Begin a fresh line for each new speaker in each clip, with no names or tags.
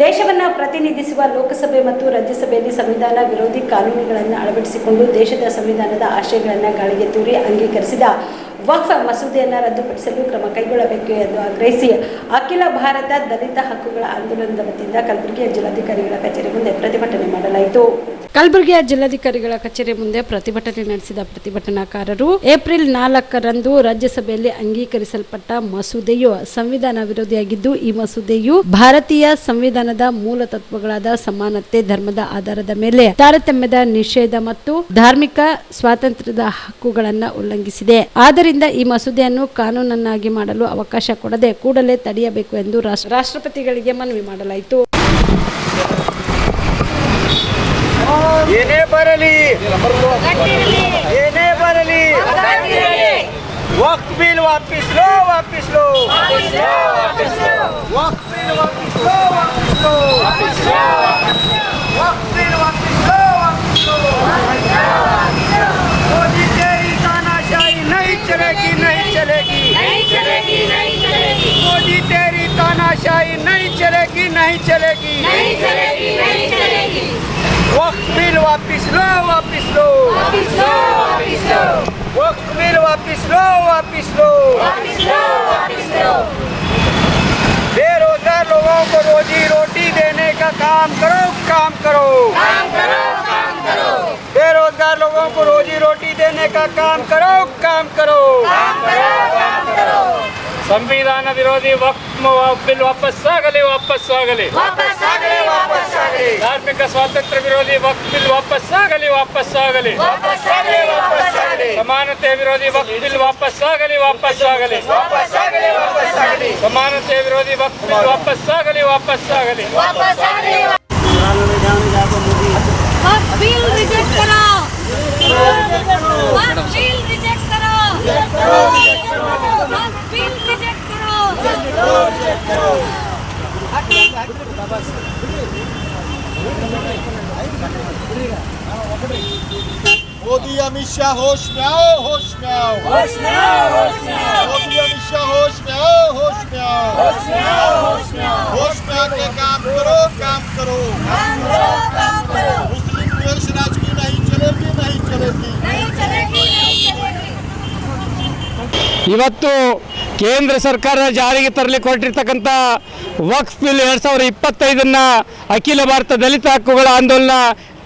ದೇಶವನ್ನು ಪ್ರತಿನಿಧಿಸುವ ಲೋಕಸಭೆ ಮತ್ತು ರಾಜ್ಯಸಭೆಯಲ್ಲಿ ಸಂವಿಧಾನ ವಿರೋಧಿ ಕಾನೂನುಗಳನ್ನು ಅಳವಡಿಸಿಕೊಂಡು ದೇಶದ ಸಂವಿಧಾನದ ಆಶಯಗಳನ್ನು ಗಾಳಿಗೆ ತೂರಿ ಅಂಗೀಕರಿಸಿದ ವಕ್ಫ್ ಮಸೂದೆಯನ್ನು ರದ್ದುಪಡಿಸಲು ಕ್ರಮ ಕೈಗೊಳ್ಳಬೇಕು ಎಂದು ಆಗ್ರಹಿಸಿ ಅಖಿಲ ಭಾರತ ದಲಿತ ಹಕ್ಕುಗಳ ಆಂದೋಲನದ ವತಿಯಿಂದ ಕಲಬುರಗಿಯ ಜಿಲ್ಲಾಧಿಕಾರಿಗಳ ಕಚೇರಿ ಮುಂದೆ ಪ್ರತಿಭಟನೆ ಮಾಡಲಾಯಿತು. ಕಲಬುರಗಿಯ ಜಿಲ್ಲಾಧಿಕಾರಿಗಳ ಕಚೇರಿ ಮುಂದೆ ಪ್ರತಿಭಟನೆ ನಡೆಸಿದ ಪ್ರತಿಭಟನಾಕಾರರು ಏಪ್ರಿಲ್ 4ರಂದು ರಾಜ್ಯಸಭೆಯಲ್ಲಿ ಅಂಗೀಕರಿಸಲ್ಪಟ್ಟ ಮಸೂದೆಯು ಸಂವಿಧಾನ ವಿರೋಧಿಯಾಗಿದ್ದು, ಈ ಮಸೂದೆಯು ಭಾರತೀಯ ಸಂವಿಧಾನದ ಮೂಲ ತತ್ವಗಳಾದ ಸಮಾನತೆ, ಧರ್ಮದ ಆಧಾರದ ಮೇಲೆ ತಾರತಮ್ಯದ ನಿಷೇಧ ಮತ್ತು ಧಾರ್ಮಿಕ ಸ್ವಾತಂತ್ರ್ಯದ ಹಕ್ಕುಗಳನ್ನು ಉಲ್ಲಂಘಿಸಿದೆ. ಆದ್ದರಿಂದ ಈ ಮಸೂದೆಯನ್ನು ಕಾನೂನನ್ನಾಗಿ ಮಾಡಲು ಅವಕಾಶ ಕೊಡದೆ ಕೂಡಲೇ ತಡೆಯಬೇಕು ಎಂದು ರಾಷ್ಟ್ರಪತಿಗಳಿಗೆ ಮನವಿ ಮಾಡಲಾಯಿತು.
ಏನೇ ಬರಲಿ वक्त बिल वापिस लो वक्त बिल वापिस लो मोदी तेरी तानाशाही नहीं चलेगी मोदी तेरी तानाशाही नहीं चलेगी वक्त बिल वापिस लो वक्त बिल वापिस लो बेरोजगार लोगों को रोजी रोटी देने का काम करो बेरोजगार लोगों को रोजी रोटी देने का काम करो संविधान विरोधी वक्फ बिल वापस ಆಗಲಿ धार्मिक स्वातंत्र्य विरोधी वक्फ बिल वापस ಆಗಲಿ समानते विरोधी वक्फ बिल वापस ಆಗಲಿ समानते विरोधी वक्फ बिल वापस ಆಗಲಿ
बिल रिजेक्ट करो बिल रिजेक्ट करो बिल रिजेक्ट करो
मोदी अमित शाह होश में आओ मोदी अमित शाह होश में आओ होश में आके काम करो मुस्लिम द्वेष राजनीति नहीं चलेगी
ಇವತ್ತು ಕೇಂದ್ರ ಸರ್ಕಾರ ಜಾರಿಗೆ ತರಲಿಕ್ಕೆ ಹೊರಟಿರ್ತಕ್ಕಂಥ ವಕ್ಫ್ ಬಿಲ್ 2025 ಅಖಿಲ ಭಾರತ ದಲಿತ ಹಕ್ಕುಗಳ ಆಂದೋಲನ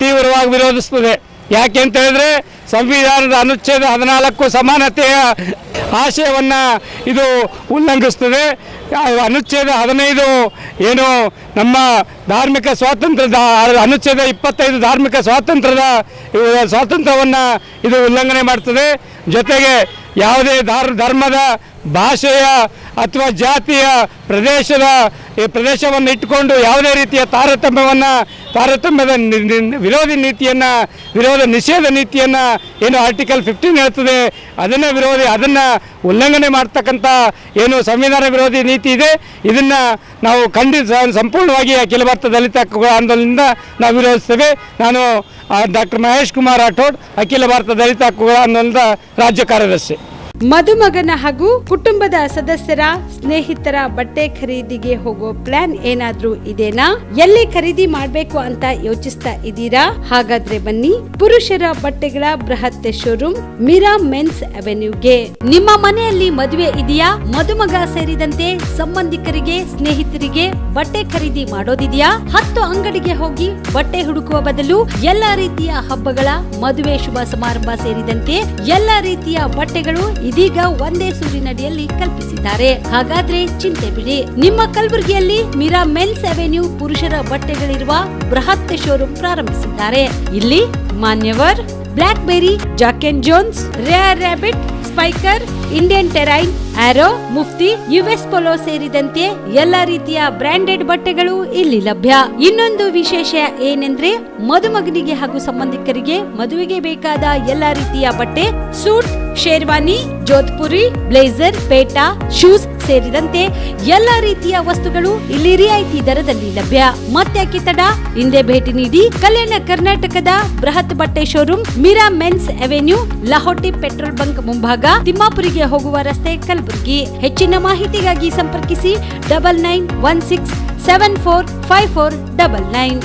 ತೀವ್ರವಾಗಿ ವಿರೋಧಿಸುತ್ತದೆ. ಯಾಕೆ ಅಂತ ಹೇಳಿದ್ರೆ ಸಂವಿಧಾನದ ಅನುಚ್ಛೇದ 14 ಸಮಾನತೆಯ ಆಶಯವನ್ನು ಇದು ಉಲ್ಲಂಘಿಸ್ತದೆ. ಅನುಚ್ಛೇದ 15 ಏನು ನಮ್ಮ ಧಾರ್ಮಿಕ ಸ್ವಾತಂತ್ರ್ಯದ ಅನುಚ್ಛೇದ 25 ಧಾರ್ಮಿಕ ಸ್ವಾತಂತ್ರ್ಯವನ್ನು ಇದು ಉಲ್ಲಂಘನೆ ಮಾಡ್ತದೆ. ಜೊತೆಗೆ ಯಾವುದೇ ಧರ್ಮದ, ಭಾಷೆಯ ಅಥವಾ ಜಾತಿಯ ಪ್ರದೇಶವನ್ನು ಇಟ್ಟುಕೊಂಡು ಯಾವುದೇ ರೀತಿಯ ತಾರತಮ್ಯದ ವಿರೋಧ ನಿಷೇಧ ನೀತಿಯನ್ನು ಏನು ಆರ್ಟಿಕಲ್ 15 ಹೇಳ್ತದೆ ಅದನ್ನು ಉಲ್ಲಂಘನೆ ಮಾಡ್ತಕ್ಕಂಥ ಏನು ಸಂವಿಧಾನ ವಿರೋಧಿ ನೀತಿ ಇದೆ, ಇದನ್ನು ನಾವು ಸಂಪೂರ್ಣವಾಗಿ ಅಖಿಲ ಭಾರತ ದಲಿತ ಹಕ್ಕುಗಳ ಆಂದೋಲನದಿಂದ ನಾವು ವಿರೋಧಿಸ್ತೇವೆ. ನಾನು ಡಾಕ್ಟರ್ ಮಹೇಶ್ ಕುಮಾರ್ ರಾಠೋಡ್, ಅಖಿಲ ಭಾರತ ದಲಿತ ಹಕ್ಕುಗಳ ಆಂದೋಲನದ ರಾಜ್ಯ ಕಾರ್ಯದರ್ಶಿ.
ಮದುಮಗನ ಹಾಗೂ ಕುಟುಂಬದ ಸದಸ್ಯರ ಸ್ನೇಹಿತರ ಬಟ್ಟೆ ಖರೀದಿಗೆ ಹೋಗೋ ಪ್ಲಾನ್ ಏನಾದ್ರೂ ಇದೆನಾ? ಎಲ್ಲಿ ಖರೀದಿ ಮಾಡಬೇಕು ಅಂತ ಯೋಚಿಸ್ತಾ ಇದ್ದೀರಾ? ಹಾಗಾದ್ರೆ ಬನ್ನಿ ಪುರುಷರ ಬಟ್ಟೆಗಳ ಬೃಹತ್ ಶೋರೂಮ್ ಮೀರಾ ಮೆನ್ಸ್ ಅವೆನ್ಯೂಗೆ. ನಿಮ್ಮ ಮನೆಯಲ್ಲಿ ಮದುವೆ ಇದೆಯಾ? ಮದುಮಗ ಸೇರಿದಂತೆ ಸಂಬಂಧಿಕರಿಗೆ, ಸ್ನೇಹಿತರಿಗೆ ಬಟ್ಟೆ ಖರೀದಿ ಮಾಡೋದಿದೆಯಾ? 10 ಅಂಗಡಿಗೆ ಹೋಗಿ ಬಟ್ಟೆ ಹುಡುಕುವ ಬದಲು ಎಲ್ಲಾ ರೀತಿಯ ಹಬ್ಬಗಳ, ಮದುವೆ, ಶುಭ ಸಮಾರಂಭ ಸೇರಿದಂತೆ ಎಲ್ಲಾ ರೀತಿಯ ಬಟ್ಟೆಗಳು ಇದೀಗ ಒಂದೇ ಸೂರಿನಡಿಯಲ್ಲಿ ಕಲ್ಪಿಸಿದ್ದಾರೆ. ಹಾಗಾದ್ರೆ ಚಿಂತೆ ಬಿಡಿ, ನಿಮ್ಮ ಕಲಬುರಗಿಯಲ್ಲಿ ಮೀರಾ ಮೆನ್ಸ್ ಅವೆನ್ಯೂ ಪುರುಷರ ಬಟ್ಟೆಗಳಿರುವ ಬೃಹತ್ ಶೋರೂಮ್ ಪ್ರಾರಂಭಿಸಿದ್ದಾರೆ. ಇಲ್ಲಿ Manyavar, Blackberry, Jack and Jones, Rare Rabbit, Spykar, Indian Terrain, Arrow, Mufti, US Polo ಸೇರಿದಂತೆ ಎಲ್ಲಾ ರೀತಿಯ ಬ್ರಾಂಡೆಡ್ ಬಟ್ಟೆಗಳು ಇಲ್ಲಿ ಲಭ್ಯ. ಇನ್ನೊಂದು ವಿಶೇಷ ಏನೆಂದ್ರೆ ಮದುಮಗನಿಗೆ ಹಾಗೂ ಸಂಬಂಧಿಕರಿಗೆ ಮದುವೆಗೆ ಬೇಕಾದ ಎಲ್ಲಾ ರೀತಿಯ ಬಟ್ಟೆ, ಸೂಟ್, ಶೇರ್ವಾನಿ, ಜೋಧ್ಪುರಿ, ಬ್ಲೇಸರ್, ಪೇಟಾ, ಶೂಸ್ ಸೇರಿದಂತೆ ಎಲ್ಲಾ ರೀತಿಯ ವಸ್ತುಗಳು ಇಲ್ಲಿ ರಿಯಾಯಿತಿ ದರದಲ್ಲಿ ಲಭ್ಯ. ಮತ್ತೆ ತಡ, ಹಿಂದೆ ಭೇಟಿ ನೀಡಿ ಕಲ್ಯಾಣ ಕರ್ನಾಟಕದ ಬೃಹತ್ ಬಟ್ಟೆ showroom Meera men's avenue, Lahoti petrol bunk ಮುಂಭಾಗ, ತಿಮ್ಮಾಪುರಿ ಬೀಚ್ಗೆ ಹೋಗುವ ರಸ್ತೆ, ಕಲಬುರಗಿ. ಹೆಚ್ಚಿನ ಮಾಹಿತಿಗಾಗಿ ಸಂಪರ್ಕಿಸಿ 9916745499.